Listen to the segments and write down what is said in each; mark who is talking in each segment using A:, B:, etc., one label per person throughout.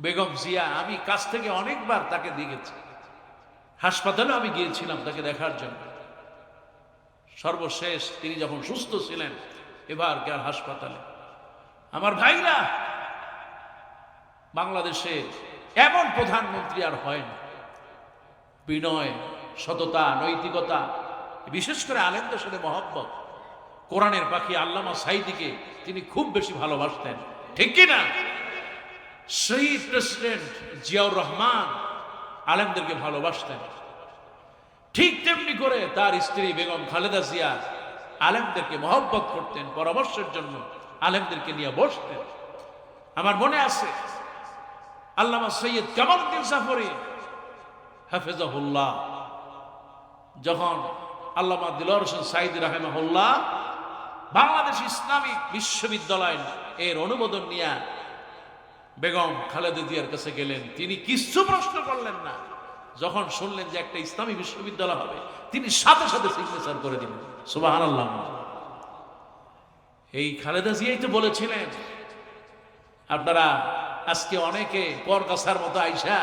A: বেগম জিয়া, আমি কাছ থেকে অনেকবার তাকে দেখেছি, হাসপাতালে আমি গিয়েছিলাম তাকে দেখার জন্য। সর্বশেষ তিনি যখন সুস্থ ছিলেন এবারকার হাসপাতালে। আমার ভাইরা, বাংলাদেশে এমন প্রধানমন্ত্রী আর হয় না। বিনয়, সততা, নৈতিকতা, বিশেষ করে আলেমদের সাথে মহব্বত। কোরআনের পাখি আল্লামা সাঈদীকে তিনি খুব বেশি ভালোবাসতেন, ঠিক কি না? শহীদ প্রেসিডেন্ট জিয়াউর রহমান আলেমদেরকে ভালোবাসতেন। ঠিক তেমনি করে তার স্ত্রী বেগম খালেদা জিয়া আলেমদেরকে মহব্বত করতেন, পরামর্শের জন্য আলেমদেরকে নিয়ে বসতেন। আমার মনে আছে আল্লামা সৈয়দ কামালউদ্দিন জাফরি হাফেজাহুল্লাহ যখন আল্লামা দিলওয়ার হোসেন সাঈদী রাহিমাহুল্লাহ বাংলাদেশ ইসলামী বিশ্ববিদ্যালয় এর অনুমোদন নিয়ে বেগম খালেদা জিয়ার কাছে গেলেন, তিনি কিছু প্রশ্ন করলেন না। যখন শুনলেন যে একটা ইসলামী বিশ্ববিদ্যালয় হবে, তিনি সাথে সাথে সিগনেচার করে দিলেন। সুবহানাল্লাহ। এই খালেদা জিয়াই তো বলেছিলেন, আপনারা আজকে অনেকে পরগাছার মতো আইসা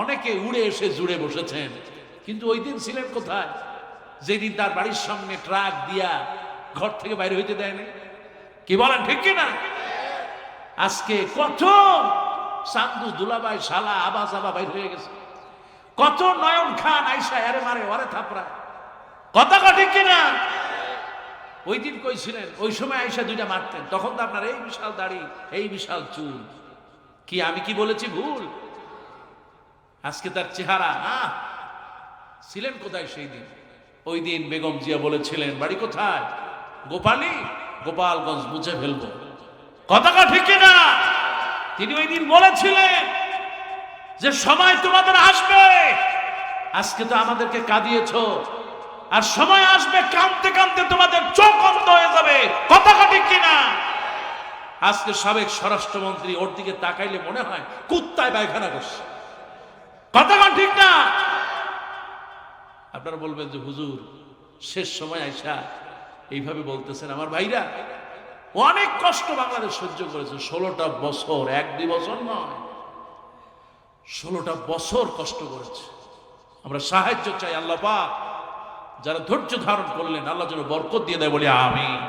A: অনেকে উড়ে এসে জুড়ে বসেছেন, কিন্তু ওই দিন ছিলেন কোথায়? যেদিন তার বাড়ির সামনে ট্রাক দিয়া ঘর থেকে বাইরে হইতে দেয়নি। কি বলেন, ঠিক কিনা? আজকে কত সান্দু দুলাভাই শালা আবা জাবা বাইর হয়ে গেছে, কত নয়ন খান আইসা এরে মারে ওরে থাপড়ায়, কথা ঠিক কিনা? ওই দিন কইছিলেন, ওই সময় আইসা দুইটা মারতেন, তখন তো আপনার এই বিশাল দাড়ি, এই বিশাল চুল। কি আমি কি বলেছি ভুল? আজকে তার চেহারা ছিলেন কোথায় সেই দিন? ওই দিন বেগম জিয়া বলেছিলেন, বাড়ি কোথায়? গোপালী, গোপালগঞ্জ মুছে ফেলবো, কথা ঠিক কিনা? তিনি ওই দিন বলেছিলেন যে সময় তোমাদের আসবে, আজকে তো আমাদেরকে কাঁদিয়েছ, আর সময় আসবে কাঁদতে কাঁদতে তোমাদের চোখ অন্ধ হয়ে যাবে, কথা ঠিক কিনা? আজকে সাবেক স্বরাষ্ট্রমন্ত্রী ওর দিকে তাকাইলে মনে হয় কুত্তায় পায়খানা করছে, কথা ঠিক না? আপনারা বলবেন যে হুজুর শেষ সময় আইসা এইভাবে বলতেছেন। আমার ভাইরা, অনেক কষ্ট বাংলাদেশ সহ্য করেছে, 16টা বছর, 1-2 বছর নয়, 16টা বছর কষ্ট করেছে। আমরা সাহায্য চাই, আল্লাহ পাক যারা ধৈর্য ধারণ করলেন আল্লাহ যেন বরকত দিয়ে দেয়, বলি আমিন।